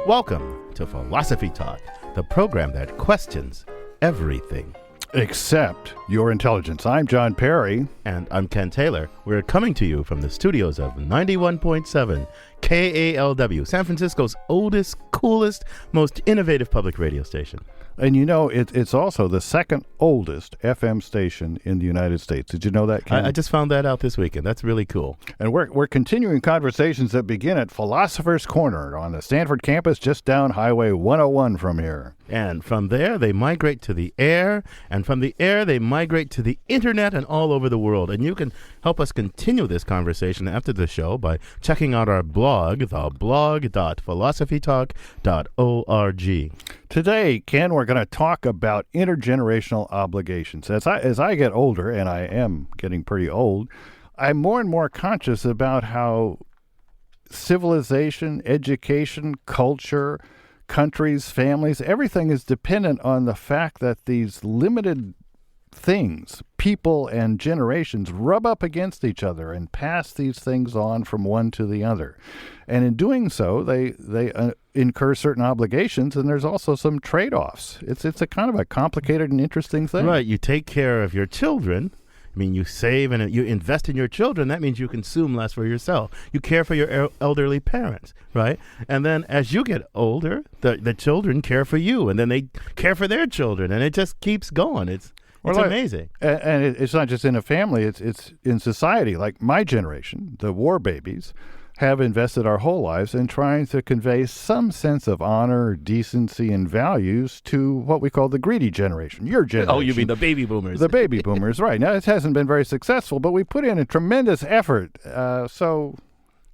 Welcome to Philosophy Talk, the program that questions everything. Except your intelligence. I'm John Perry. And I'm Ken Taylor. We're coming to you from the studios of 91.7 KALW, San Francisco's oldest, coolest, most innovative public radio station. And you know, it's also the second oldest FM station in the United States. Did you know that, Ken? I just found that out this weekend. That's really cool. And we're continuing conversations that begin at Philosopher's Corner on the Stanford campus just down Highway 101 from here. And from there, they migrate to the air. And from the air, they migrate to the internet and all over the world. And you can help us continue this conversation after the show by checking out our blog, theblog.philosophytalk.org. Today, Ken, we're going to talk about intergenerational obligations. As I get older, and I am getting pretty old, I'm more and more conscious about how civilization, education, culture, countries, families, everything is dependent on the fact that these limited things, people and generations, rub up against each other and pass these things on from one to the other. And in doing so, they incur certain obligations, and there's also some trade-offs. It's a kind of a complicated and interesting thing. Right. You take care of your children. I mean, you save and you invest in your children. That means you consume less for yourself. You care for your elderly parents, right? And then as you get older, the children care for you, and then they care for their children, and it just keeps going. It's amazing. And it's not just in a family. It's in society. Like my generation, the war babies, have invested our whole lives in trying to convey some sense of honor, decency, and values to what we call the greedy generation, your generation. Oh, you mean the baby boomers. The baby boomers, right. Now, it hasn't been very successful, but we put in a tremendous effort. So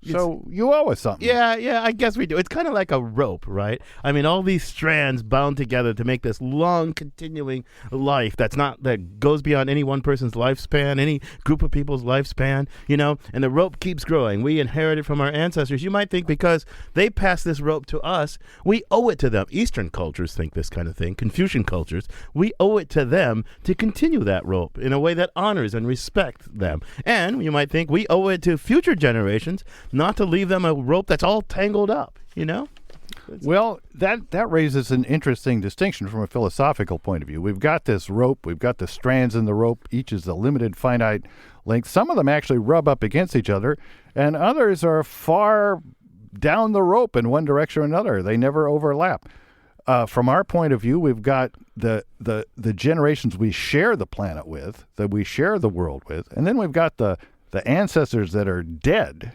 you owe us something. Yeah, I guess we do. It's kind of like a rope, right? I mean, all these strands bound together to make this long, continuing life that goes beyond any one person's lifespan, any group of people's lifespan, and the rope keeps growing. We inherit it from our ancestors. You might think because they passed this rope to us, we owe it to them. Eastern cultures think this kind of thing. Confucian cultures, we owe it to them to continue that rope in a way that honors and respects them. And you might think we owe it to future generations not to leave them a rope that's all tangled up, Well, that raises an interesting distinction from a philosophical point of view. We've got this rope, we've got the strands in the rope, each is a limited, finite length. Some of them actually rub up against each other, and others are far down the rope in one direction or another. They never overlap. From our point of view, we've got the generations we share the planet with, that we share the world with, and then we've got the ancestors that are dead,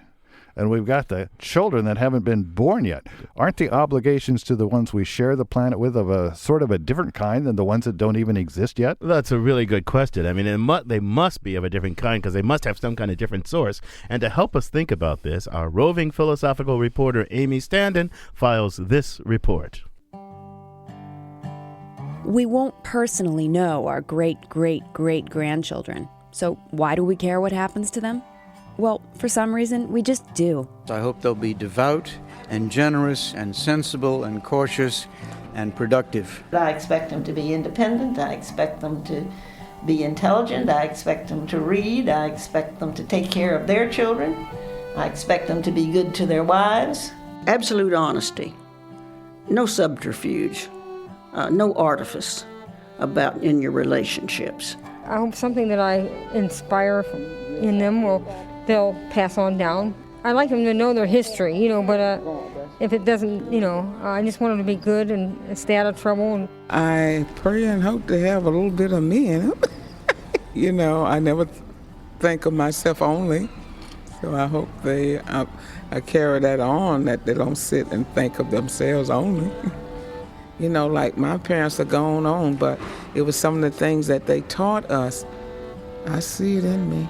and we've got the children that haven't been born yet. Aren't the obligations to the ones we share the planet with of a sort of a different kind than the ones that don't even exist yet? That's a really good question. I mean, they must be of a different kind because they must have some kind of different source. And to help us think about this, our roving philosophical reporter, Amy Standen, files this report. We won't personally know our great-great-great-grandchildren. So why do we care what happens to them? Well, for some reason, we just do. I hope they'll be devout and generous and sensible and cautious and productive. I expect them to be independent. I expect them to be intelligent. I expect them to read. I expect them to take care of their children. I expect them to be good to their wives. Absolute honesty. No subterfuge. No artifice in your relationships. I hope something that I inspire in them they'll pass on down. I like them to know their history, but if it doesn't, I just want them to be good and stay out of trouble. I pray and hope to have a little bit of me in them. I never think of myself only, so I hope I carry that on, that they don't sit and think of themselves only. Like my parents are gone on, but it was some of the things that they taught us. I see it in me.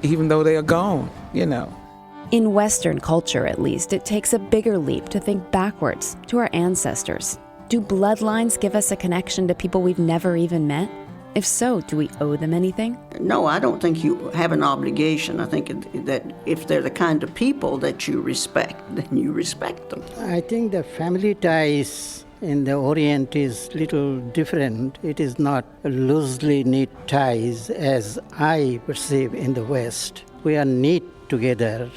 Even though they are gone, In Western culture, at least, it takes a bigger leap to think backwards to our ancestors. Do bloodlines give us a connection to people we've never even met? If so, do we owe them anything? No, I don't think you have an obligation. I think that if they're the kind of people that you respect, then you respect them. I think the family ties in the Orient is little different. It is not loosely knit ties as I perceive in the West. We are knit together.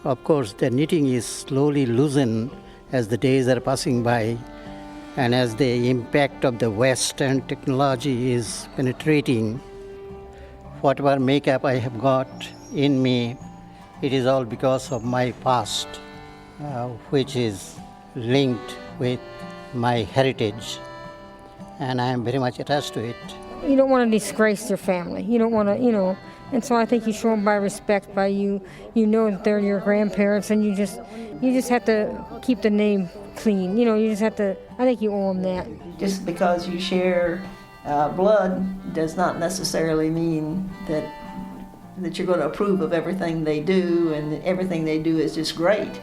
Of course, the knitting is slowly loosened as the days are passing by and as the impact of the Western technology is penetrating, whatever makeup I have got in me, it is all because of my past, which is linked with my heritage, and I am very much attached to it. You don't want to disgrace your family. You don't want to, and so I think you show them by respect, by you know that they're your grandparents, and you just have to keep the name clean. You just have to, I think you owe them that. Just because you share blood does not necessarily mean that you're going to approve of everything they do, and everything they do is just great.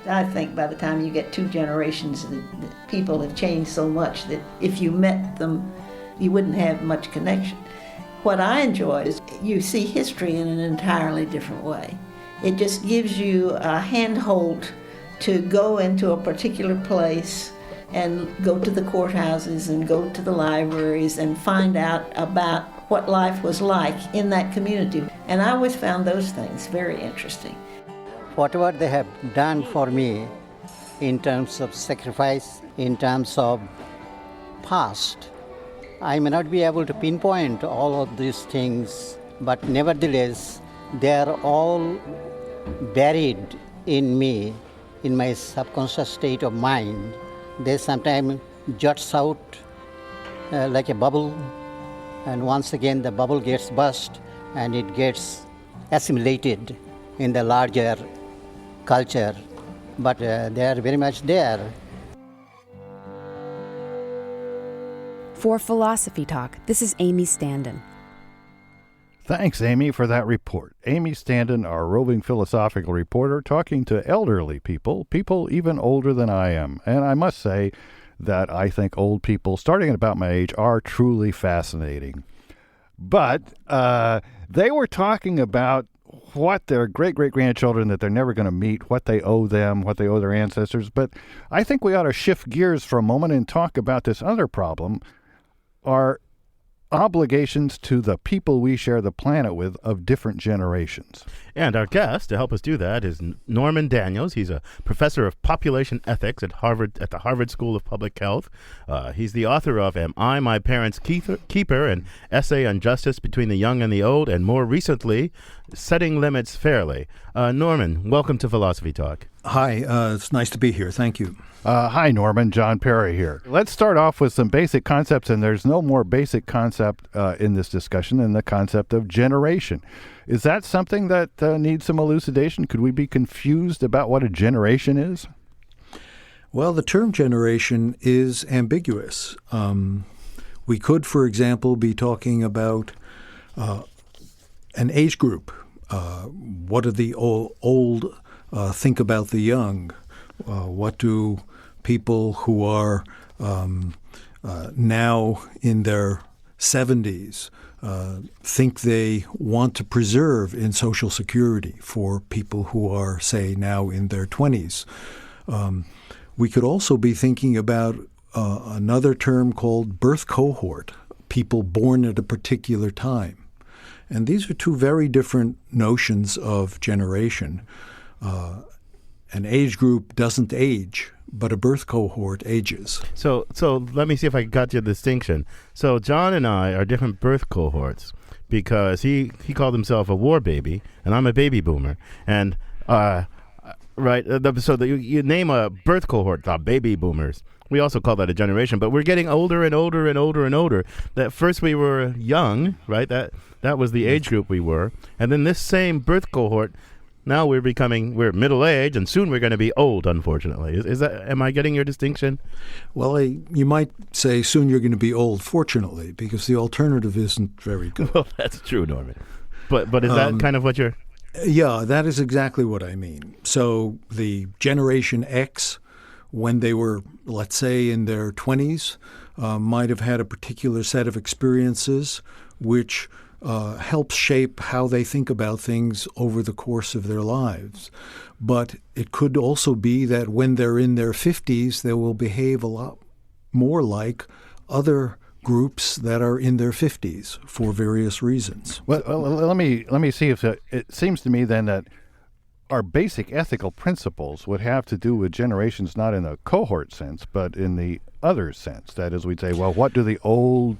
I think by the time you get 2 generations, that people have changed so much that if you met them, you wouldn't have much connection. What I enjoy is you see history in an entirely different way. It just gives you a handhold to go into a particular place and go to the courthouses and go to the libraries and find out about what life was like in that community. And I always found those things very interesting. Whatever they have done for me in terms of sacrifice, in terms of past, I may not be able to pinpoint all of these things, but nevertheless, they are all buried in me, in my subconscious state of mind. They sometimes juts out like a bubble, and once again the bubble gets burst and it gets assimilated in the larger culture, but they are very much there. For Philosophy Talk, this is Amy Standen. Thanks, Amy, for that report. Amy Standen, our roving philosophical reporter, talking to elderly people even older than I am. And I must say that I think old people, starting at about my age, are truly fascinating. But they were talking about what their great-great-grandchildren that they're never going to meet, what they owe them, what they owe their ancestors. But I think we ought to shift gears for a moment and talk about this other problem, our obligations to the people we share the planet with of different generations. And our guest to help us do that is Norman Daniels. He's a professor of population ethics at the Harvard School of Public Health. He's the author of Am I My Parents' Keeper? An essay on justice between the young and the old, and more recently, Setting Limits Fairly. Norman, welcome to Philosophy Talk. Hi, it's nice to be here. Thank you. Hi, Norman. John Perry here. Let's start off with some basic concepts, and there's no more basic concept in this discussion than the concept of generation. Is that something that needs some elucidation? Could we be confused about what a generation is? Well, the term generation is ambiguous. We could, for example, be talking about an age group. What do the old think about the young? What do people who are now in their 70s think they want to preserve in Social Security for people who are, say, now in their 20s? We could also be thinking about another term called birth cohort, people born at a particular time. And these are 2 very different notions of generation. An age group doesn't age, but a birth cohort ages. So let me see if I got your distinction. So John and I are different birth cohorts because he called himself a war baby, and I'm a baby boomer. And right, so you name a birth cohort, the baby boomers. We also call that a generation, but we're getting older and older and older and older. That first we were young, right? That was the age group we were, and then this same birth cohort. Now we're middle-aged, and soon we're going to be old, unfortunately. Am I getting your distinction? Well, you might say soon you're going to be old, fortunately, because the alternative isn't very good. Well, that's true, Norman. But is that kind of what you're... Yeah, that is exactly what I mean. So the Generation X, when they were, let's say, in their 20s, might have had a particular set of experiences which helps shape how they think about things over the course of their lives. But it could also be that when they're in their 50s, they will behave a lot more like other groups that are in their 50s for various reasons. Well, let me see if it seems to me then that our basic ethical principles would have to do with generations not in a cohort sense, but in the other sense. That is, we'd say, well, what do the old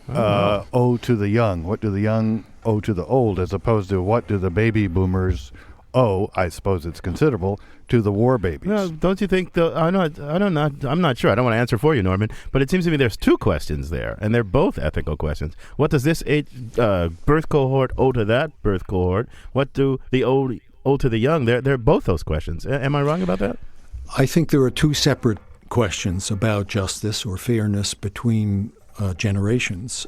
owe to the young? What do the young owe to the old? As opposed to what do the baby boomers owe, I suppose it's considerable, to the war babies? No, don't you think? I'm not sure. I don't want to answer for you, Norman. But it seems to me there's two questions there, and they're both ethical questions. What does this birth cohort owe to that birth cohort? What do the old owe to the young? They're both those questions. Am I wrong about that? I think there are two separate questions about justice or fairness between generations.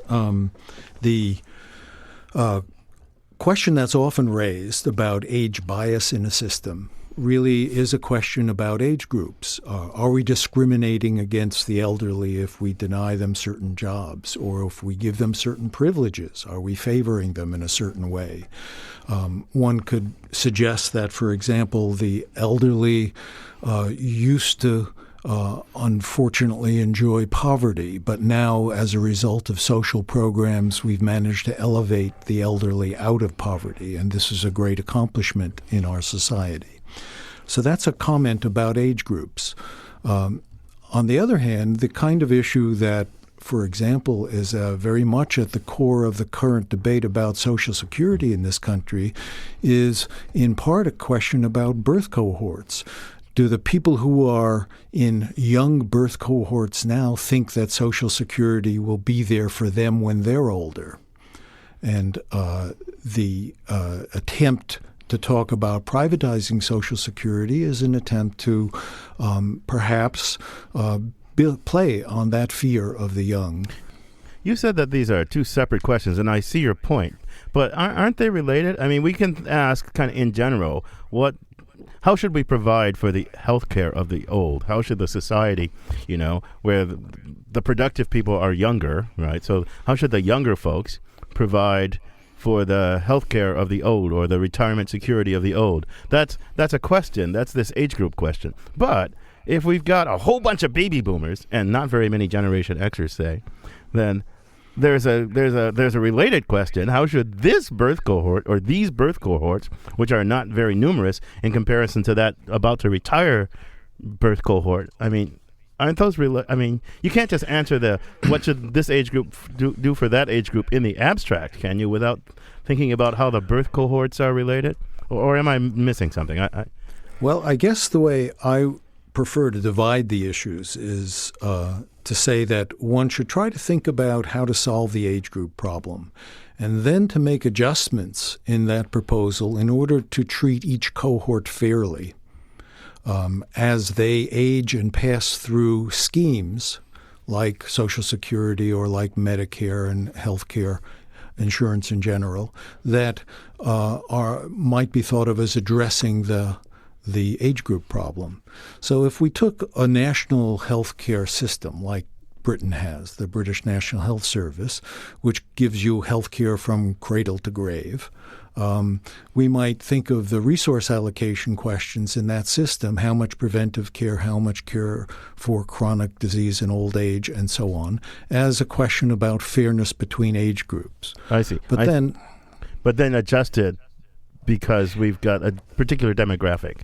The question that's often raised about age bias in a system really is a question about age groups. Are we discriminating against the elderly if we deny them certain jobs or if we give them certain privileges? Are we favoring them in a certain way? One could suggest that, for example, the elderly used to unfortunately enjoy poverty, but now as a result of social programs, we've managed to elevate the elderly out of poverty, and this is a great accomplishment in our society. So that's a comment about age groups. On the other hand, the kind of issue that, for example, is very much at the core of the current debate about Social Security in this country is in part a question about birth cohorts. Do the people who are in young birth cohorts now think that Social Security will be there for them when they're older? And the attempt to talk about privatizing Social Security is an attempt to perhaps play on that fear of the young. You said that these are two separate questions, and I see your point. But aren't they related? I mean, we can ask kind of in general, how should we provide for the health care of the old? How should the society, where the productive people are younger, right? So how should the younger folks provide for the health care of the old or the retirement security of the old? That's a question. That's this age group question. But if we've got a whole bunch of baby boomers and not very many Generation Xers, say, then there's a related question. How should this birth cohort or these birth cohorts, which are not very numerous in comparison to that about to retire birth cohort, I mean, aren't those you can't just answer what should this age group do for that age group in the abstract, can you, without thinking about how the birth cohorts are related? Or am I missing something? Well, I guess the way I prefer to divide the issues is to say that one should try to think about how to solve the age group problem and then to make adjustments in that proposal in order to treat each cohort fairly as they age and pass through schemes like Social Security or like Medicare and health care insurance in general that might be thought of as addressing the age group problem. So if we took a national health care system like Britain has, the British National Health Service, which gives you health care from cradle to grave, we might think of the resource allocation questions in that system, how much preventive care, how much care for chronic disease and old age, and so on, as a question about fairness between age groups. I see. But then adjusted because we've got a particular demographic.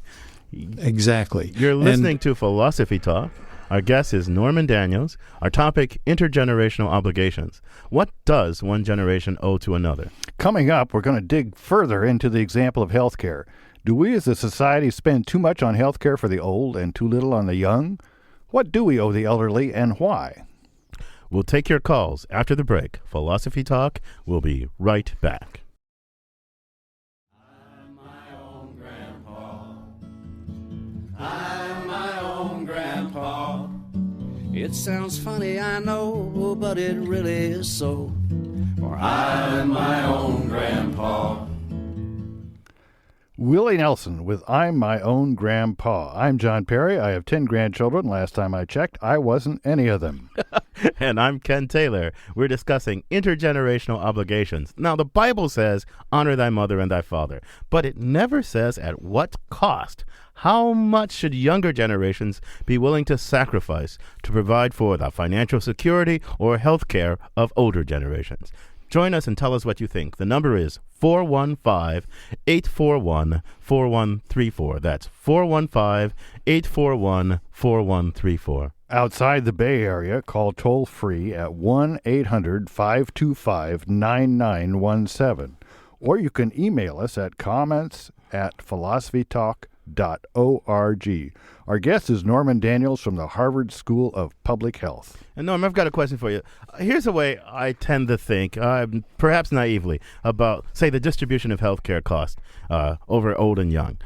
Exactly. You're listening to Philosophy Talk. Our guest is Norman Daniels. Our topic, intergenerational obligations. What does one generation owe to another? Coming up, we're going to dig further into the example of healthcare. Do we as a society spend too much on healthcare for the old and too little on the young? What do we owe the elderly and why? We'll take your calls after the break. Philosophy Talk will be right back. I'm my own grandpa. It sounds funny, I know, but it really is so. For I'm my own grandpa. Willie Nelson with I'm My Own Grandpa. I'm John Perry. I have 10 grandchildren. Last time I checked, I wasn't any of them. And I'm Ken Taylor. We're discussing intergenerational obligations. Now, the Bible says, honor thy mother and thy father, but it never says at what cost. How much should younger generations be willing to sacrifice to provide for the financial security or health care of older generations? Join us and tell us what you think. The number is 415-841-4134. That's 415-841-4134. Outside the Bay Area, call toll-free at 1-800-525-9917. Or you can email us at comments@philosophytalk.org. Our guest is Norman Daniels from the Harvard School of Public Health. And Norm, I've got a question for you. Here's a way I tend to think, perhaps naively, about, say, the distribution of healthcare costs over old and young.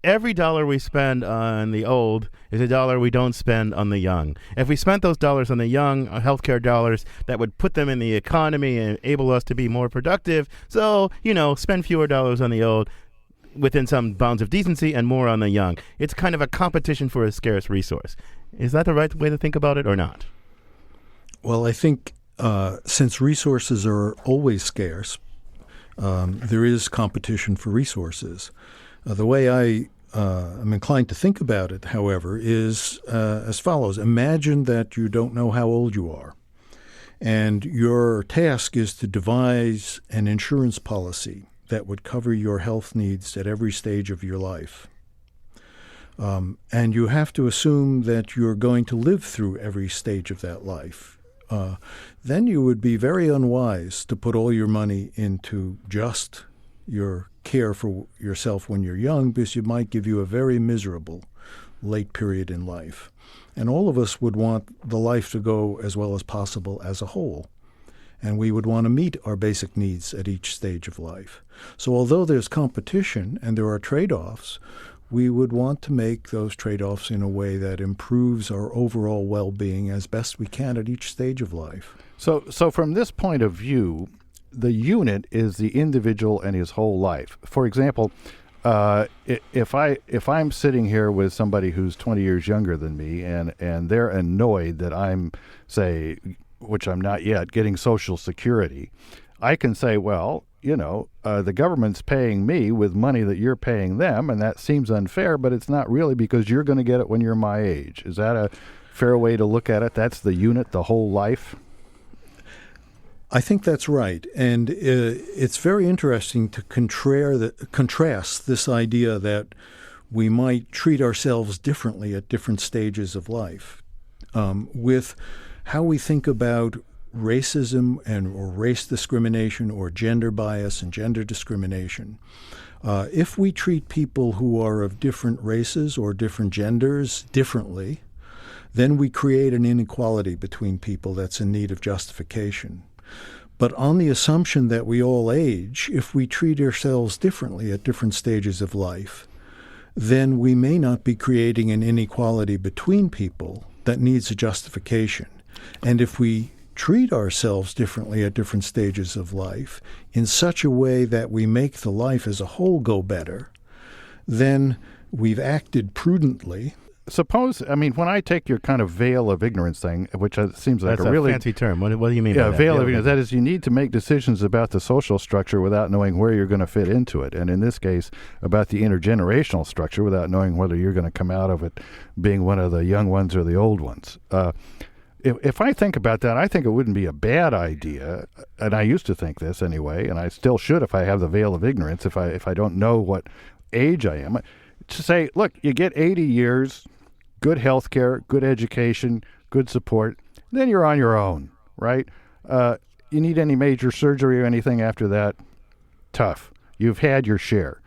Every dollar we spend on the old is a dollar we don't spend on the young. If we spent those dollars on the young, healthcare dollars, that would put them in the economy and enable us to be more productive. So, spend fewer dollars on the old within some bounds of decency and more on the young. It's kind of a competition for a scarce resource. Is that the right way to think about it or not? Well, I think since resources are always scarce, there is competition for resources. The way I am inclined to think about it, however, is as follows. Imagine that you don't know how old you are, and your task is to devise an insurance policy that would cover your health needs at every stage of your life. And you have to assume that you're going to live through every stage of that life. Then you would be very unwise to put all your money into just your care for yourself when you're young, because it might give you a very miserable late period in life. And all of us would want the life to go as well as possible as a whole. And we would want to meet our basic needs at each stage of life. So although there's competition and there are trade-offs, we would want to make those trade-offs in a way that improves our overall well-being as best we can at each stage of life. So from this point of view, the unit is the individual and his whole life. For example, if I'm sitting here with somebody who's 20 years younger than me and they're annoyed that I'm, say, which I'm not yet, getting Social Security, I can say, well, the government's paying me with money that you're paying them, and that seems unfair, but it's not really, because you're going to get it when you're my age. Is that a fair way to look at it? That's the unit, the whole life? I think that's right. And it's very interesting to contrast this idea that we might treat ourselves differently at different stages of life with how we think about racism or race discrimination or gender bias and gender discrimination. If we treat people who are of different races or different genders differently, then we create an inequality between people that's in need of justification. But on the assumption that we all age, if we treat ourselves differently at different stages of life, then we may not be creating an inequality between people that needs a justification. And if we treat ourselves differently at different stages of life in such a way that we make the life as a whole go better, then we've acted prudently. Suppose, when I take your kind of veil of ignorance thing, which seems like That's a really fancy term. What do you mean by that? Veil of ignorance. That is, you need to make decisions about the social structure without knowing where you're going to fit into it. And in this case, about the intergenerational structure without knowing whether you're going to come out of it being one of the young ones or the old ones. If I think about that, I think it wouldn't be a bad idea, and I used to think this anyway, and I still should if I have the veil of ignorance, if I don't know what age I am, to say, look, you get 80 years, good health care, good education, good support, then you're on your own, right? You need any major surgery or anything after that, tough. You've had your share.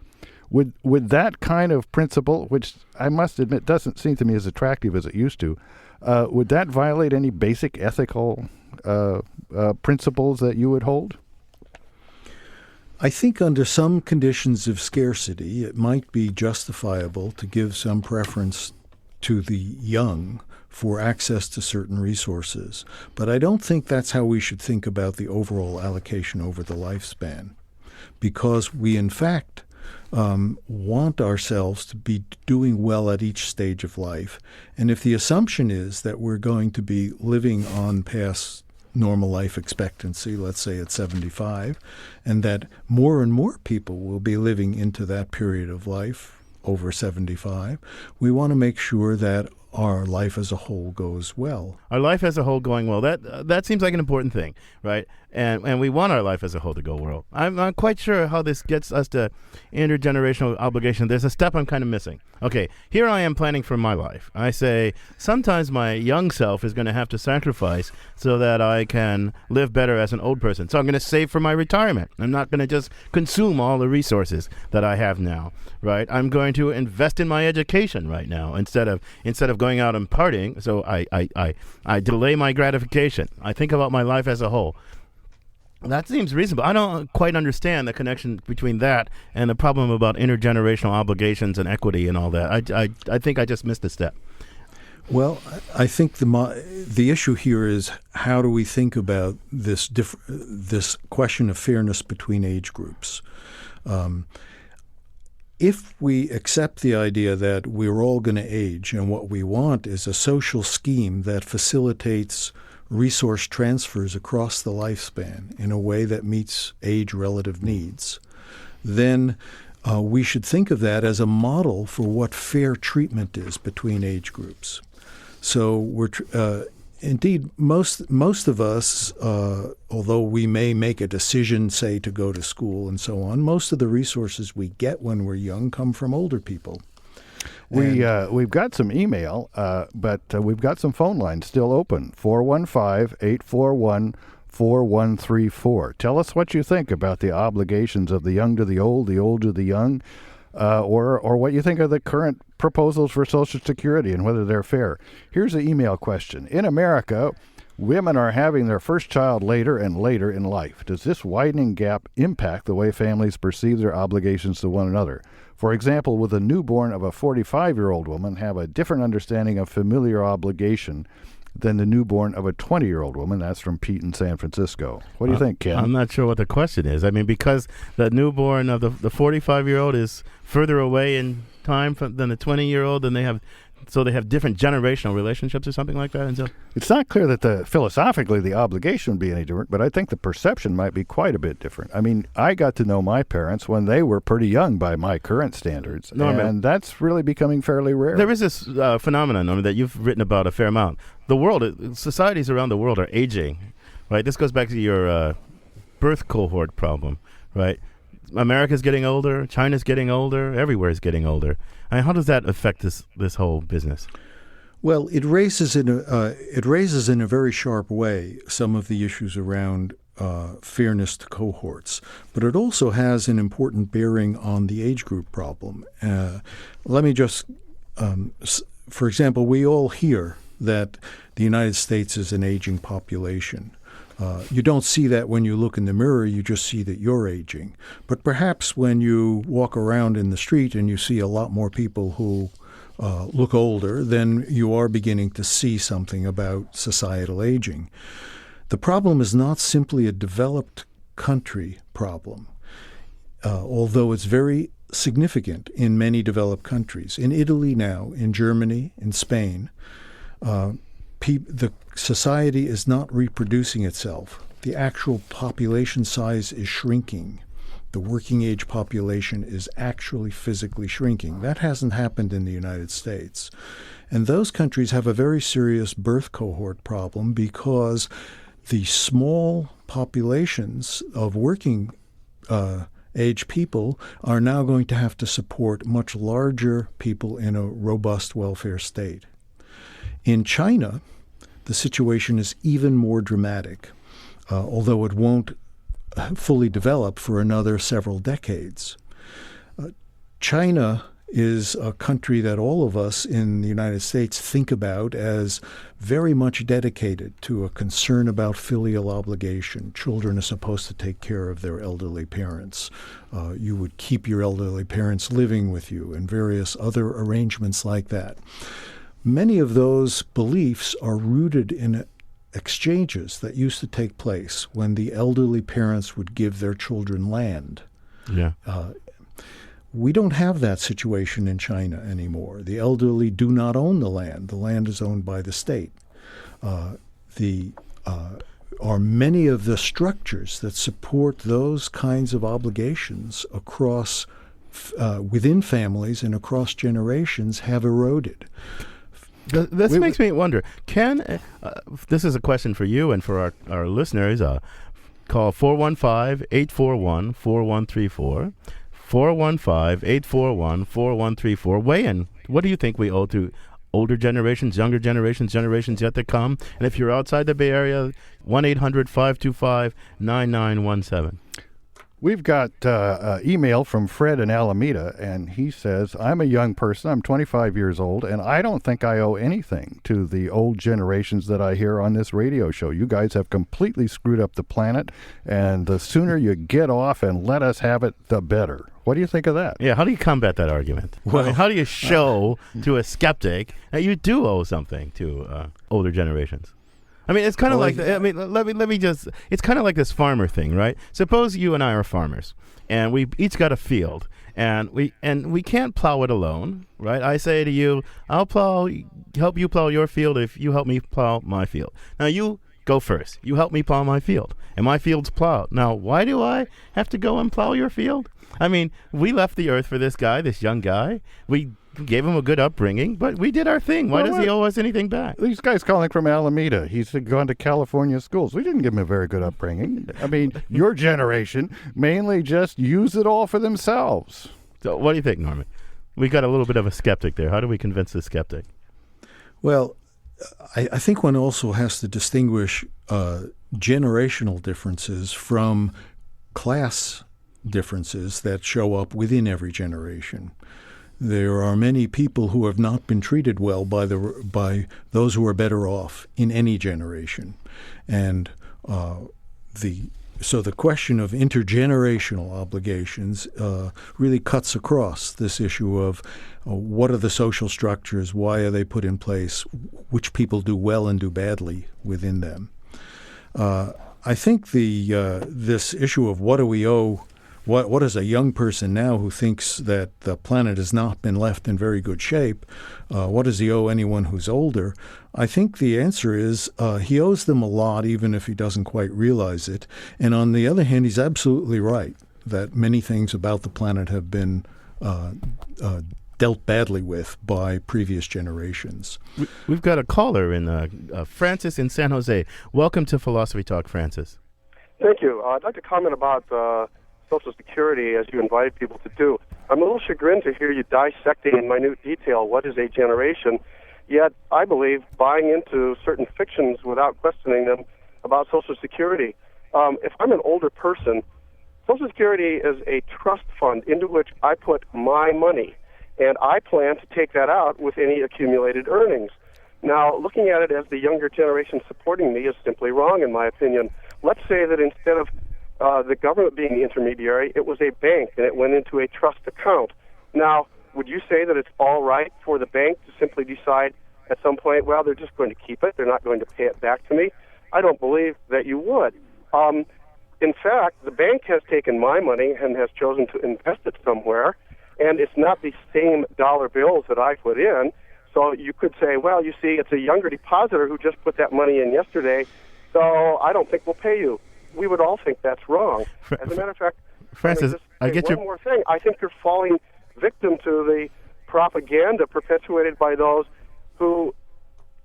Would that kind of principle, which I must admit doesn't seem to me as attractive as it used to, would that violate any basic ethical principles that you would hold? I think under some conditions of scarcity, it might be justifiable to give some preference to the young for access to certain resources. But I don't think that's how we should think about the overall allocation over the lifespan, because we, in fact, want ourselves to be doing well at each stage of life. And if the assumption is that we're going to be living on past normal life expectancy, let's say at 75, and that more and more people will be living into that period of life over 75, we want to make sure that our life as a whole goes well. Our life as a whole going well. That seems like an important thing, right? and we want our life as a whole to go well. I'm not quite sure how this gets us to intergenerational obligation. There's a step I'm kind of missing. Okay, here I am planning for my life. I say sometimes my young self is going to have to sacrifice so that I can live better as an old person. So I'm going to save for my retirement. I'm not going to just consume all the resources that I have now, right? I'm going to invest in my education right now instead of going out and partying. So I delay my gratification. I think about my life as a whole. That seems reasonable. I don't quite understand the connection between that and the problem about intergenerational obligations and equity and all that. I think I just missed a step. Well, I think the issue here is how do we think about this question of fairness between age groups? If we accept the idea that we're all going to age and what we want is a social scheme that facilitates resource transfers across the lifespan in a way that meets age-relative needs, then we should think of that as a model for what fair treatment is between age groups. So indeed, most of us, although we may make a decision, say, to go to school and so on, most of the resources we get when we're young come from older people. We've got some email, but we've got some phone lines still open. 415-841-4134. Tell us what you think about the obligations of the young to the old to the young, or what you think of the current proposals for Social Security and whether they're fair. Here's an email question. In America, women are having their first child later and later in life. Does this widening gap impact the way families perceive their obligations to one another? For example, will the newborn of a 45-year-old woman have a different understanding of familiar obligation than the newborn of a 20-year-old woman? That's from Pete in San Francisco. What do you think, Ken? I'm not sure what the question is. I mean, because the newborn of the 45-year-old is further away in time than the 20-year-old, and they have different generational relationships or something like that. And so it's not clear that philosophically the obligation would be any different, but I think the perception might be quite a bit different. I mean, I got to know my parents when they were pretty young by my current standards, and that's really becoming fairly rare. There is this phenomenon that you've written about a fair amount. Societies around the world are aging, right? This goes back to your birth cohort problem, right? America's getting older, China's getting older, everywhere's getting older. I mean, how does that affect this whole business? Well, it raises in a very sharp way some of the issues around fairness to cohorts, but it also has an important bearing on the age group problem. Let me just, for example, we all hear that the United States is an aging population. You don't see that when you look in the mirror, you just see that you're aging. But perhaps when you walk around in the street and you see a lot more people who look older, then you are beginning to see something about societal aging. The problem is not simply a developed country problem, although it's very significant in many developed countries. In Italy now, in Germany, in Spain, the society is not reproducing itself. The actual population size is shrinking. The working age population is actually physically shrinking. That hasn't happened in the United States. And those countries have a very serious birth cohort problem because the small populations of working age people are now going to have to support much larger people in a robust welfare state. In China, the situation is even more dramatic, although it won't fully develop for another several decades. China is a country that all of us in the United States think about as very much dedicated to a concern about filial obligation. Children are supposed to take care of their elderly parents. You would keep your elderly parents living with you and various other arrangements like that. Many of those beliefs are rooted in exchanges that used to take place when the elderly parents would give their children land. Yeah. We don't have that situation in China anymore. The elderly do not own the land. The land is owned by the state. Are many of the structures that support those kinds of obligations across within families and across generations have eroded. This makes me wonder, this is a question for you and for our listeners, Call 415-841-4134. 415-841-4134. Weigh in. What do you think we owe to older generations, younger generations, generations yet to come? And if you're outside the Bay Area, 1-800-525-9917. We've got email from Fred in Alameda, and he says, I'm a young person, I'm 25 years old, and I don't think I owe anything to the old generations that I hear on this radio show. You guys have completely screwed up the planet, and the sooner you get off and let us have it, the better. What do you think of that? Yeah, how do you combat that argument? Well, I mean, how do you show to a skeptic that you do owe something to older generations? I mean, it's kind of like, let me just, it's kind of like this farmer thing, right? Suppose you and I are farmers, and we each got a field, and we can't plow it alone, right? I say to you, I'll help you plow your field if you help me plow my field. Now you go first. You help me plow my field, and my field's plowed. Now, why do I have to go and plow your field? I mean, we left the earth for this guy, this young guy. We gave him a good upbringing, but we did our thing. Why does he owe us anything back? These guys calling from Alameda. He's gone to California schools. We didn't give him a very good upbringing. I mean, your generation mainly just use it all for themselves. So what do you think, Norman? We got a little bit of a skeptic there. How do we convince the skeptic? Well, I think one also has to distinguish generational differences from class differences that show up within every generation. There are many people who have not been treated well by those who are better off in any generation, and so the question of intergenerational obligations really cuts across this issue of what are the social structures, why are they put in place, which people do well and do badly within them. I think this issue of what do we owe. What is a young person now who thinks that the planet has not been left in very good shape? What does he owe anyone who's older? I think the answer is he owes them a lot, even if he doesn't quite realize it. And on the other hand, he's absolutely right that many things about the planet have been dealt badly with by previous generations. We've got a caller in Francis in San Jose. Welcome to Philosophy Talk, Francis. Thank you. I'd like to comment about Social Security, as you invited people to do. I'm a little chagrined to hear you dissecting in minute detail what is a generation, yet I believe buying into certain fictions without questioning them about Social Security. If I'm an older person, Social Security is a trust fund into which I put my money, and I plan to take that out with any accumulated earnings. Now, looking at it as the younger generation supporting me is simply wrong, in my opinion. Let's say that instead of the government being the intermediary, it was a bank, and it went into a trust account. Now, would you say that it's all right for the bank to simply decide at some point, well, they're just going to keep it, they're not going to pay it back to me? I don't believe that you would. In fact, the bank has taken my money and has chosen to invest it somewhere, and it's not the same dollar bills that I put in. So you could say, well, you see, it's a younger depositor who just put that money in yesterday, so I don't think we'll pay you. We would all think that's wrong. As a matter of fact, Francis, I get one more thing. I think you're falling victim to the propaganda perpetuated by those who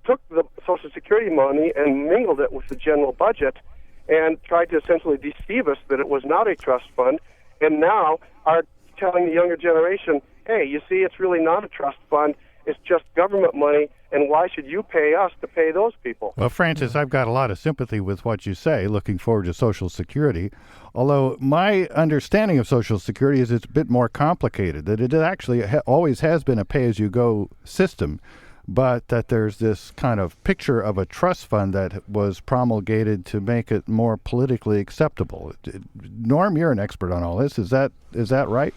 took the Social Security money and mingled it with the general budget and tried to essentially deceive us that it was not a trust fund, and now are telling the younger generation, hey, you see, it's really not a trust fund, it's just government money, and why should you pay us to pay those people? Well, Francis, I've got a lot of sympathy with what you say, looking forward to Social Security, although my understanding of Social Security is it's a bit more complicated, that it actually always has been a pay-as-you-go system, but that there's this kind of picture of a trust fund that was promulgated to make it more politically acceptable. Norm, you're an expert on all this. Is that right?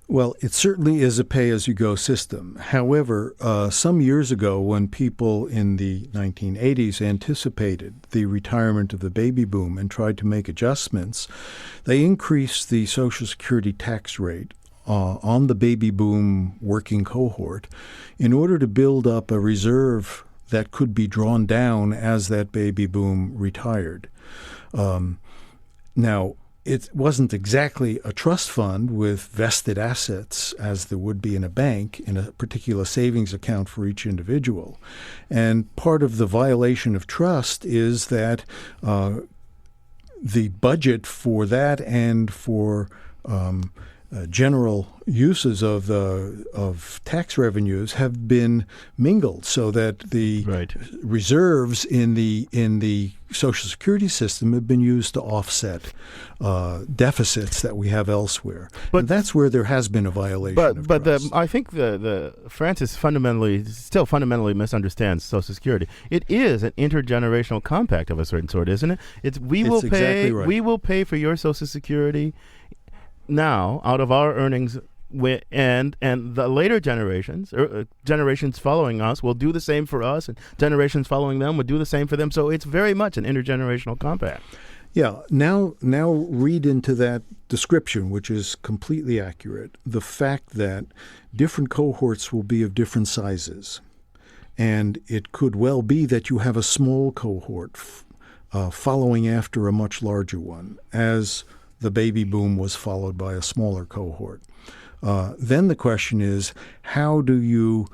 Well, it certainly is a pay-as-you-go system. However, some years ago, when people in the 1980s anticipated the retirement of the baby boom and tried to make adjustments, they increased the Social Security tax rate on the baby boom working cohort in order to build up a reserve that could be drawn down as that baby boom retired. Now, it wasn't exactly a trust fund with vested assets as there would be in a bank in a particular savings account for each individual. And part of the violation of trust is that the budget for that and for general uses of tax revenues have been mingled, so that the reserves in the Social Security system have been used to offset deficits that we have elsewhere. But and that's where there has been a violation. But I think the Francis still fundamentally misunderstands Social Security. It is an intergenerational compact of a certain sort, isn't it? We will pay for your Social Security now out of our earnings, and the later generations, generations following us, will do the same for us, and generations following them will do the same for them. So it's very much an intergenerational compact. Yeah. Now read into that description, which is completely accurate, the fact that different cohorts will be of different sizes, and it could well be that you have a small cohort following after a much larger one, as the baby boom was followed by a smaller cohort. Then the question is, how do you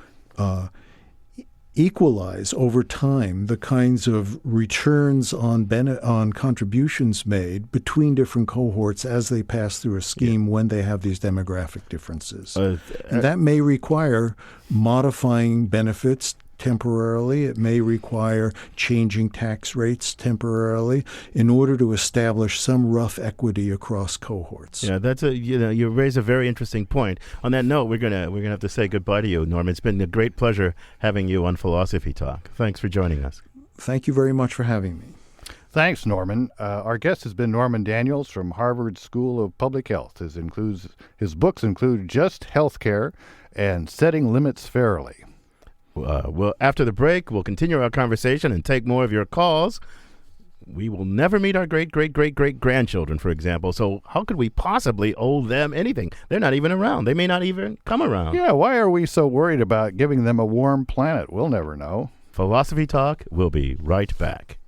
equalize over time the kinds of returns on contributions made between different cohorts as they pass through a scheme when they have these demographic differences? And that may require modifying benefits temporarily. It may require changing tax rates temporarily in order to establish some rough equity across cohorts. Yeah, that's you raise a very interesting point. On that note, we're gonna have to say goodbye to you, Norman. It's been a great pleasure having you on Philosophy Talk. Thanks for joining us. Thank you very much for having me. Thanks, Norman. Our guest has been Norman Daniels from Harvard School of Public Health. His books include Just Healthcare and Setting Limits Fairly. Well, after the break, we'll continue our conversation and take more of your calls. We will never meet our great-great-great-great-grandchildren, for example, so how could we possibly owe them anything? They're not even around. They may not even come around. Yeah, why are we so worried about giving them a warm planet? We'll never know. Philosophy Talk will be right back.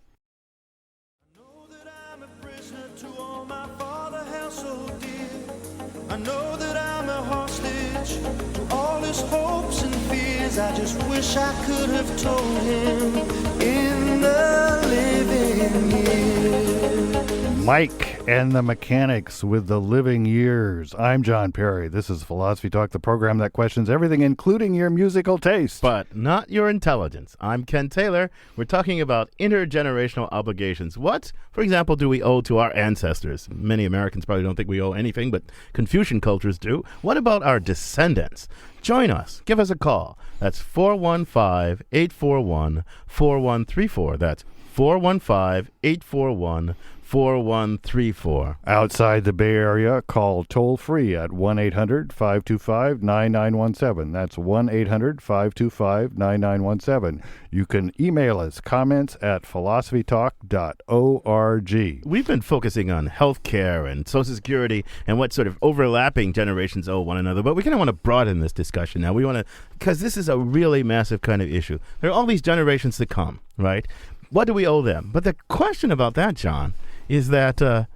I know that I'm a hostage to all his hopes and fears. I just wish I could have told him in the living years. Mike and the Mechanics with the Living Years. I'm John Perry. This is Philosophy Talk, the program that questions everything, including your musical taste. But not your intelligence. I'm Ken Taylor. We're talking about intergenerational obligations. What, for example, do we owe to our ancestors? Many Americans probably don't think we owe anything, but Confucian cultures do. What about our descendants? Join us. Give us a call. That's 415-841-4134. That's 415-841-4134. Outside the Bay Area, call toll-free at 1-800-525-9917. That's 1-800-525-9917. You can email us comments at philosophytalk.org. We've been focusing on health care and Social Security and what sort of overlapping generations owe one another, but we kind of want to broaden this discussion now. We want to, because this is a really massive kind of issue. There are all these generations to come, right? What do we owe them? But the question about that, John, is that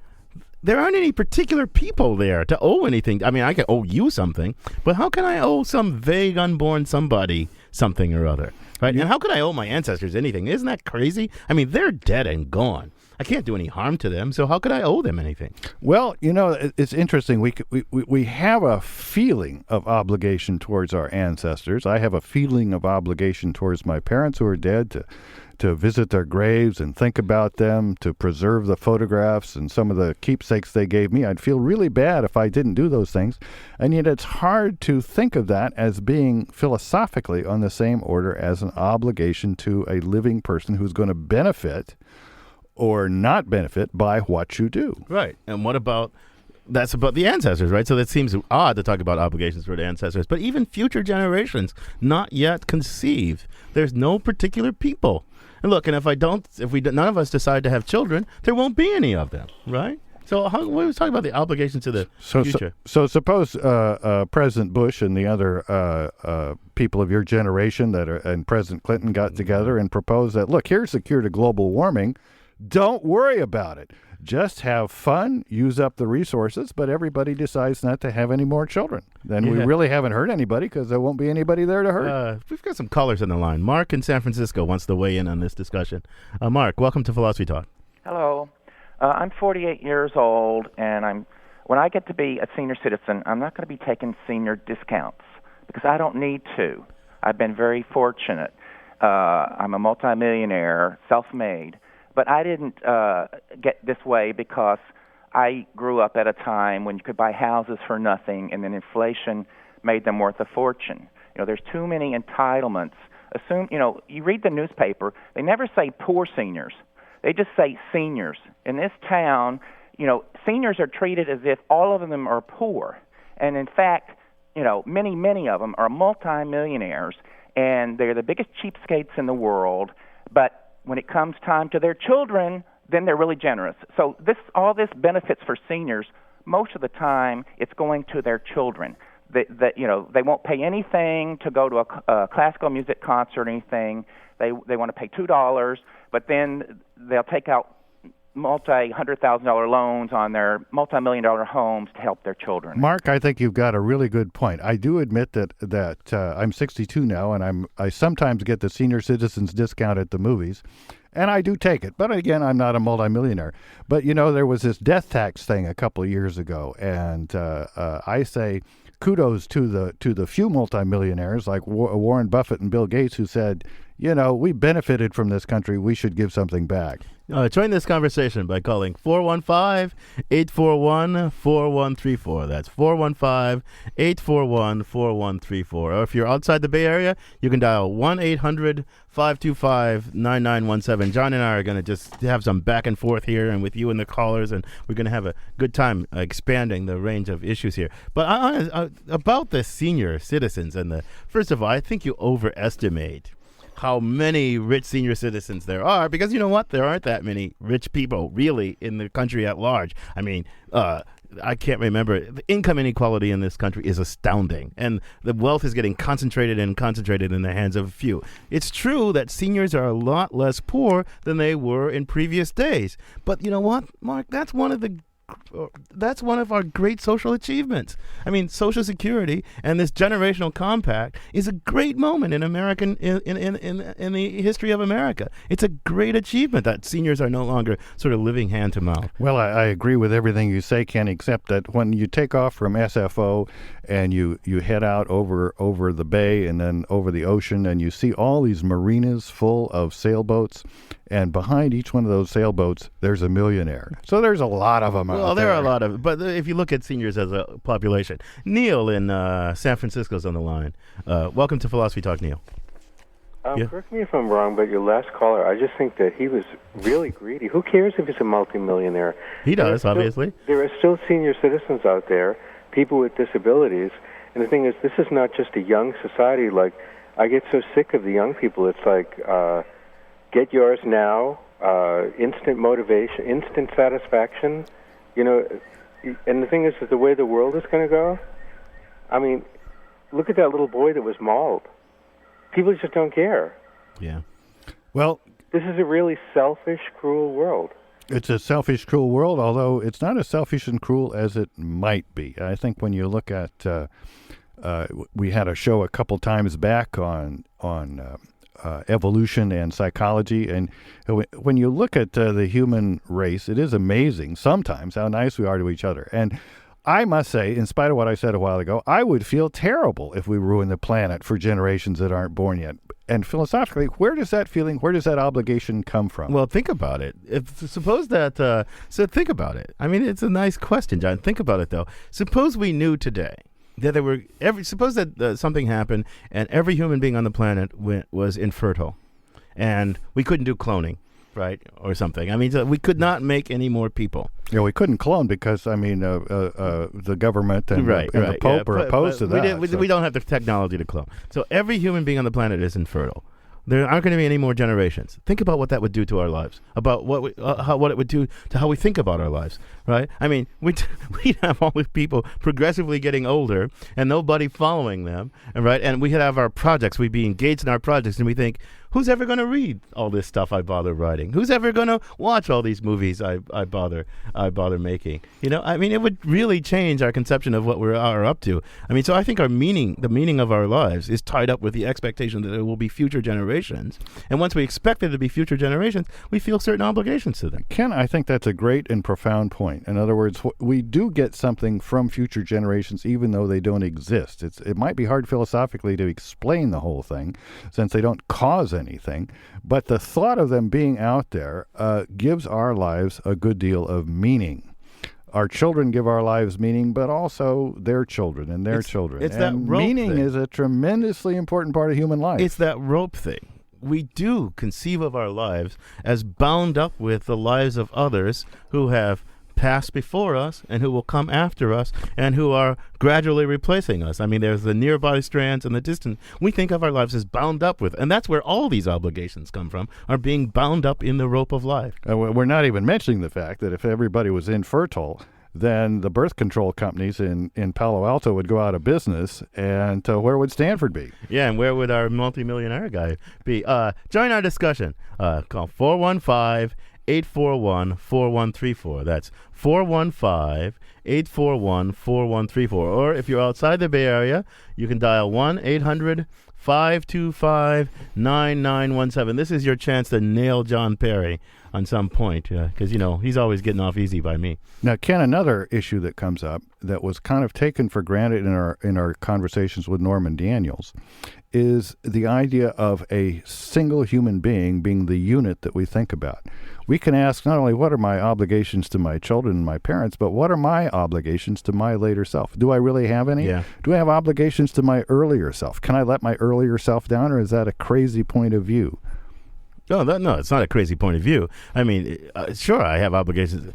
there aren't any particular people there to owe anything. I mean, I could owe you something, but how can I owe some vague unborn somebody something or other, right? And how could I owe my ancestors anything? Isn't that crazy? I mean, they're dead and gone. I can't do any harm to them, so how could I owe them anything? Well, you know, it's interesting. We have a feeling of obligation towards our ancestors. I have a feeling of obligation towards my parents who are dead, to visit their graves and think about them, to preserve the photographs and some of the keepsakes they gave me. I'd feel really bad if I didn't do those things. And yet it's hard to think of that as being philosophically on the same order as an obligation to a living person who's going to benefit or not benefit by what you do. Right. And what about... That's about the ancestors, right? So that seems odd to talk about obligations for the ancestors. But even future generations, not yet conceived, there's no particular people. And look, and if none of us decide to have children, there won't be any of them, right? So we was talking about the obligations to the future. So suppose President Bush and the other people of your generation and President Clinton got together and proposed that, look, here's the cure to global warming. Don't worry about it. Just have fun, use up the resources, but everybody decides not to have any more children. Then we really haven't hurt anybody because there won't be anybody there to hurt. We've got some callers on the line. Mark in San Francisco wants to weigh in on this discussion. Mark, welcome to Philosophy Talk. Hello. I'm 48 years old, and when I get to be a senior citizen, I'm not going to be taking senior discounts because I don't need to. I've been very fortunate. I'm a multimillionaire, self-made, but I didn't get this way because I grew up at a time when you could buy houses for nothing, and then inflation made them worth a fortune. There's too many entitlements. You read the newspaper, they never say poor seniors. They just say seniors. In this town, seniors are treated as if all of them are poor. And in fact, many, many of them are multimillionaires, and they're the biggest cheapskates in the world. But when it comes time to their children, then they're really generous. So all this benefits for seniors, most of the time it's going to their children. They won't pay anything to go to a classical music concert or anything. They want to pay $2, but then they'll take out multi-$100,000 loans on their multi-million-dollar homes to help their children. Mark, I think you've got a really good point. I do admit that I'm 62 now, and I sometimes get the senior citizens discount at the movies, and I do take it. But again, I'm not a multimillionaire. But there was this death tax thing a couple of years ago, and I say kudos to the few multimillionaires like Warren Buffett and Bill Gates who said, we benefited from this country. We should give something back. Join this conversation by calling 415-841-4134. That's 415-841-4134. Or if you're outside the Bay Area, you can dial 1-800-525-9917. John and I are going to just have some back and forth here and with you and the callers, and we're going to have a good time expanding the range of issues here. But about the senior citizens, first of all, I think you overestimate how many rich senior citizens there are, because you know what? There aren't that many rich people really in the country at large. I mean, I can't remember. The income inequality in this country is astounding, and the wealth is getting concentrated in the hands of a few. It's true that seniors are a lot less poor than they were in previous days. But you know what, Mark? That's one of our great social achievements. I mean, Social Security and this generational compact is a great moment in American in the history of America. It's a great achievement that seniors are no longer sort of living hand to mouth. Well, I agree with everything you say, Ken, except that when you take off from SFO and you head out over the bay and then over the ocean, and you see all these marinas full of sailboats, and behind each one of those sailboats, there's a millionaire. So there's a lot of them out there. Well, there are a lot of, but if you look at seniors as a population. Neil in San Francisco's on the line. Welcome to Philosophy Talk, Neil. Yeah. Correct me if I'm wrong, but your last caller, I just think that he was really greedy. Who cares if he's a multimillionaire? He does, obviously. There are still senior citizens out there, people with disabilities, and the thing is, this is not just a young society. Like, I get so sick of the young people. It's like, get yours now, instant motivation, instant satisfaction, and the thing is the way the world is going to go. I mean, look at that little boy that was mauled. People just don't care. Yeah. Well, this is a really selfish, cruel world. It's a selfish, cruel world, although it's not as selfish and cruel as it might be. I think when you look at, we had a show a couple times back on evolution and psychology, and when you look at the human race, it is amazing sometimes how nice we are to each other. And I must say, in spite of what I said a while ago, I would feel terrible if we ruin the planet for generations that aren't born yet. And philosophically, where does that obligation come from? Well, think about it. Think about it. I mean, it's a nice question, John. Think about it, though. Suppose we knew today that suppose that something happened and every human being on the planet was infertile, and we couldn't do cloning, right, or something. I mean, we could not make any more people. Yeah, we couldn't clone because the government and the Pope are opposed to that. We don't have the technology to clone. So every human being on the planet is infertile. There aren't going to be any more generations. Think about what that would do to our lives, about what it would do to how we think about our lives, right? I mean, we'd have all these people progressively getting older and nobody following them, right? And we could have our projects. We'd be engaged in our projects, and we think, who's ever going to read all this stuff I bother writing? Who's ever going to watch all these movies I bother making? I mean, it would really change our conception of what we are up to. I mean, so I think the meaning of our lives is tied up with the expectation that there will be future generations. And once we expect there to be future generations, we feel certain obligations to them. Ken, I think that's a great and profound point. In other words, we do get something from future generations even though they don't exist. It might be hard philosophically to explain the whole thing since they don't cause anything, but the thought of them being out there gives our lives a good deal of meaning. Our children give our lives meaning, but also their children and their children. It's that rope meaning thing. Is a tremendously important part of human life. It's that rope thing. We do conceive of our lives as bound up with the lives of others who have passed before us and who will come after us and who are gradually replacing us. I mean, there's the nearby strands and the distant. We think of our lives as bound up with, and that's where all these obligations come from, are being bound up in the rope of life. We're not even mentioning the fact that if everybody was infertile, then the birth control companies in Palo Alto would go out of business, and where would Stanford be? Yeah, and where would our multimillionaire guy be? Join our discussion. Call 415-841-4134. That's 415-841-4134. Or if you're outside the Bay Area, you can dial 1-800-525-9917. This is your chance to nail John Perry on some point, because, he's always getting off easy by me. Now, Ken, another issue that comes up that was kind of taken for granted in our conversations with Norman Daniels is the idea of a single human being being the unit that we think about. We can ask not only what are my obligations to my children and my parents, but what are my obligations to my later self? Do I really have any? Yeah. Do I have obligations to my earlier self? Can I let my earlier self down, or is that a crazy point of view? No, it's not a crazy point of view. I mean, sure, I have obligations.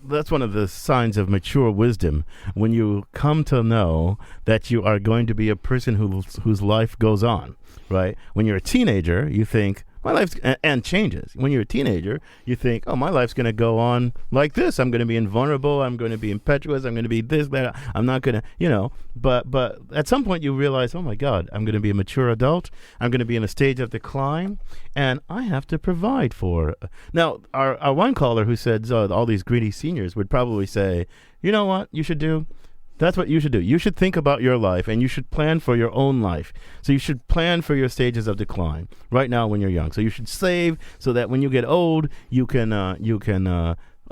That's one of the signs of mature wisdom, when you come to know that you are going to be a person whose life goes on, right? When you're a teenager, you think, my life's, and changes. When you're a teenager, you think, my life's going to go on like this. I'm going to be invulnerable. I'm going to be impetuous. I'm going to be this, that. I'm not going to, but at some point you realize, oh my God, I'm going to be a mature adult. I'm going to be in a stage of decline, and I have to provide for. Now, our one caller who said all these greedy seniors would probably say, you know what you should do? That's what you should do. You should think about your life, and you should plan for your own life. So you should plan for your stages of decline right now when you're young. So you should save so that when you get old, you can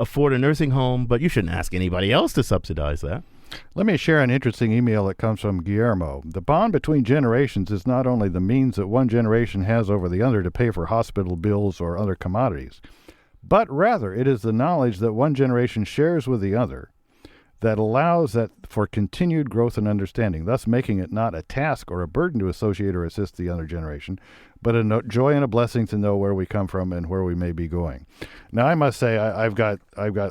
afford a nursing home, but you shouldn't ask anybody else to subsidize that. Let me share an interesting email that comes from Guillermo. The bond between generations is not only the means that one generation has over the other to pay for hospital bills or other commodities, but rather it is the knowledge that one generation shares with the other that allows that for continued growth and understanding, thus making it not a task or a burden to associate or assist the other generation, but a joy and a blessing to know where we come from and where we may be going. Now, I must say, I've got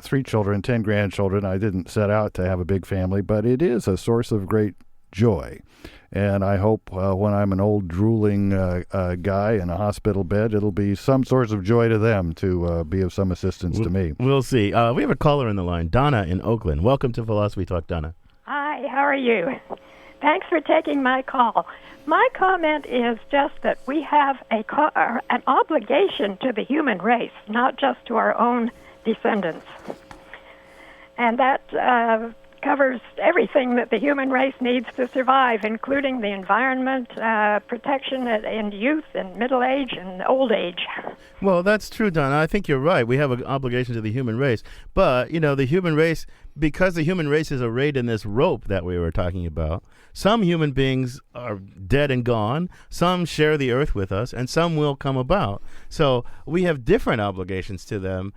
3 children, 10 grandchildren. I didn't set out to have a big family, but it is a source of great joy. And I hope when I'm an old drooling guy in a hospital bed, it'll be some source of joy to them to be of some assistance to me. We'll see. We have a caller in the line, Donna in Oakland. Welcome to Philosophy Talk, Donna. Hi, how are you? Thanks for taking my call. My comment is just that we have an obligation to the human race, not just to our own descendants. And that covers everything that the human race needs to survive, including the environment, protection in youth and middle age and old age. Well, that's true, Donna. I think you're right. We have an obligation to the human race. But, the human race, because the human race is arrayed in this rope that we were talking about, some human beings are dead and gone, some share the earth with us, and some will come about. So we have different obligations to them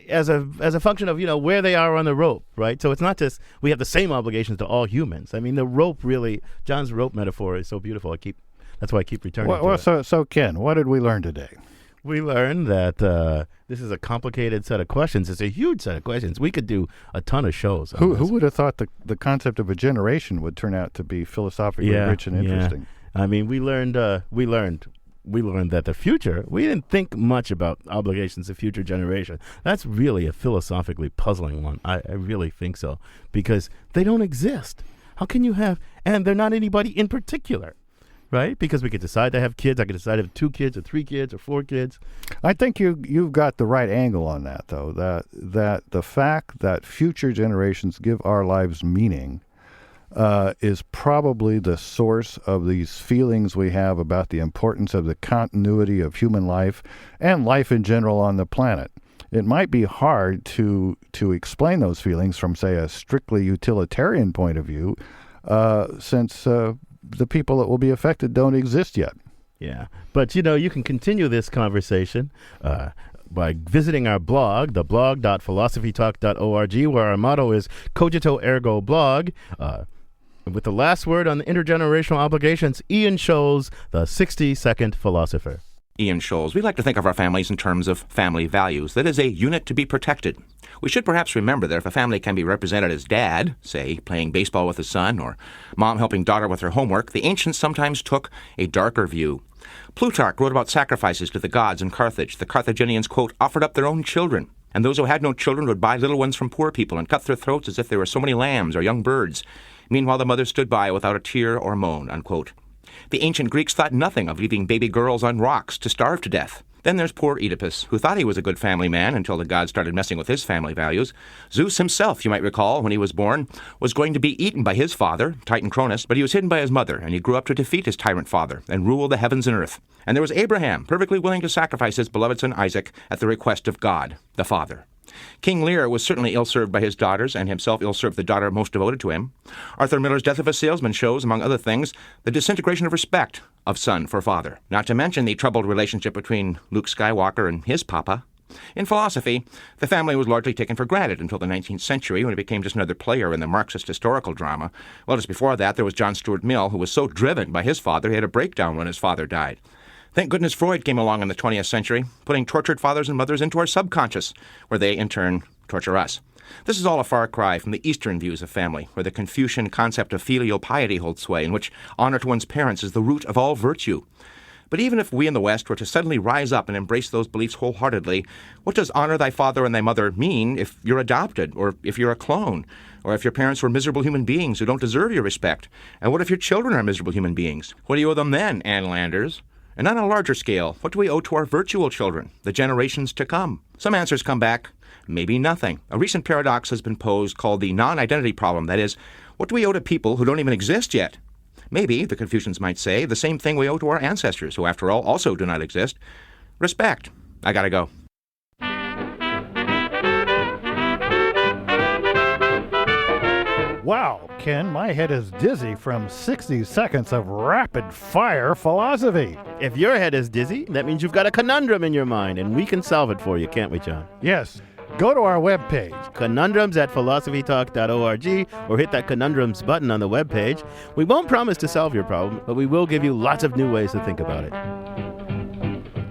as a function of where they are on the rope, right? So it's not just we have the same obligations to all humans. I mean, the rope really, John's rope metaphor is so beautiful. That's why I keep returning to it. So Ken, what did we learn today? We learned that this is a complicated set of questions. It's a huge set of questions. We could do a ton of shows. Who would have thought the concept of a generation would turn out to be philosophically rich and interesting? I mean, we learned that the future, we didn't think much about obligations of future generation. That's really a philosophically puzzling one. I really think so, because they don't exist. How can you have, and they're not anybody in particular. right? Because we could decide to have kids. I could decide to have 2 kids or 3 kids or 4 kids. I think you've got the right angle on that, though. That the fact that future generations give our lives meaning is probably the source of these feelings we have about the importance of the continuity of human life and life in general on the planet. It might be hard to explain those feelings from, say, a strictly utilitarian point of view, since the people that will be affected don't exist yet. Yeah. But, you can continue this conversation by visiting our blog, theblog.philosophytalk.org, where our motto is Cogito Ergo Blog. With the last word on the intergenerational obligations, Ian Scholes, the 60-second philosopher. Ian Scholes. We like to think of our families in terms of family values. That is a unit to be protected. We should perhaps remember that if a family can be represented as dad, say, playing baseball with his son, or mom helping daughter with her homework, the ancients sometimes took a darker view. Plutarch wrote about sacrifices to the gods in Carthage. The Carthaginians, quote, offered up their own children, and those who had no children would buy little ones from poor people and cut their throats as if they were so many lambs or young birds. Meanwhile, the mother stood by without a tear or moan, unquote. The ancient Greeks thought nothing of leaving baby girls on rocks to starve to death. Then there's poor Oedipus, who thought he was a good family man until the gods started messing with his family values. Zeus himself, you might recall, when he was born, was going to be eaten by his father, Titan Cronus, but he was hidden by his mother, and he grew up to defeat his tyrant father and rule the heavens and earth. And there was Abraham, perfectly willing to sacrifice his beloved son Isaac at the request of God, the Father. King Lear was certainly ill-served by his daughters, and himself ill-served the daughter most devoted to him. Arthur Miller's Death of a Salesman shows, among other things, the disintegration of respect of son for father, not to mention the troubled relationship between Luke Skywalker and his papa. In philosophy, the family was largely taken for granted until the 19th century, when it became just another player in the Marxist historical drama. Well, just before that, there was John Stuart Mill, who was so driven by his father he had a breakdown when his father died. Thank goodness Freud came along in the 20th century, putting tortured fathers and mothers into our subconscious, where they, in turn, torture us. This is all a far cry from the Eastern views of family, where the Confucian concept of filial piety holds sway, in which honor to one's parents is the root of all virtue. But even if we in the West were to suddenly rise up and embrace those beliefs wholeheartedly, what does honor thy father and thy mother mean if you're adopted, or if you're a clone, or if your parents were miserable human beings who don't deserve your respect? And what if your children are miserable human beings? What do you owe them then, Ann Landers? And on a larger scale, what do we owe to our virtual children, the generations to come? Some answers come back, maybe nothing. A recent paradox has been posed called the non-identity problem. That is, what do we owe to people who don't even exist yet? Maybe, the Confucians might say, the same thing we owe to our ancestors, who, after all, also do not exist. Respect. I gotta go. Wow, Ken, my head is dizzy from 60 seconds of rapid-fire philosophy. If your head is dizzy, that means you've got a conundrum in your mind, and we can solve it for you, can't we, John? Yes. Go to our webpage, conundrums@philosophytalk.org, or hit that conundrums button on the webpage. We won't promise to solve your problem, but we will give you lots of new ways to think about it.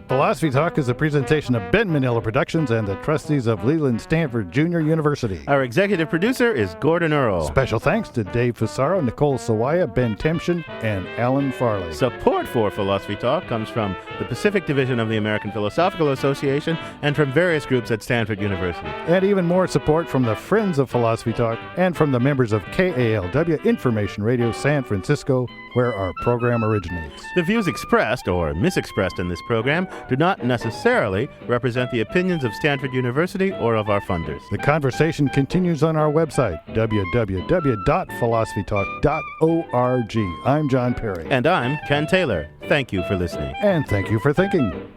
Philosophy Talk is a presentation of Ben Manila Productions and the trustees of Leland Stanford Junior University. Our executive producer is Gordon Earl. Special thanks to Dave Fusaro, Nicole Sawaya, Ben Temshin, and Alan Farley. Support for Philosophy Talk comes from the Pacific Division of the American Philosophical Association and from various groups at Stanford University. And even more support from the Friends of Philosophy Talk and from the members of KALW Information Radio San Francisco, where our program originates. The views expressed or misexpressed in this program do not necessarily represent the opinions of Stanford University or of our funders. The conversation continues on our website, www.philosophytalk.org. I'm John Perry. And I'm Ken Taylor. Thank you for listening. And thank you for thinking.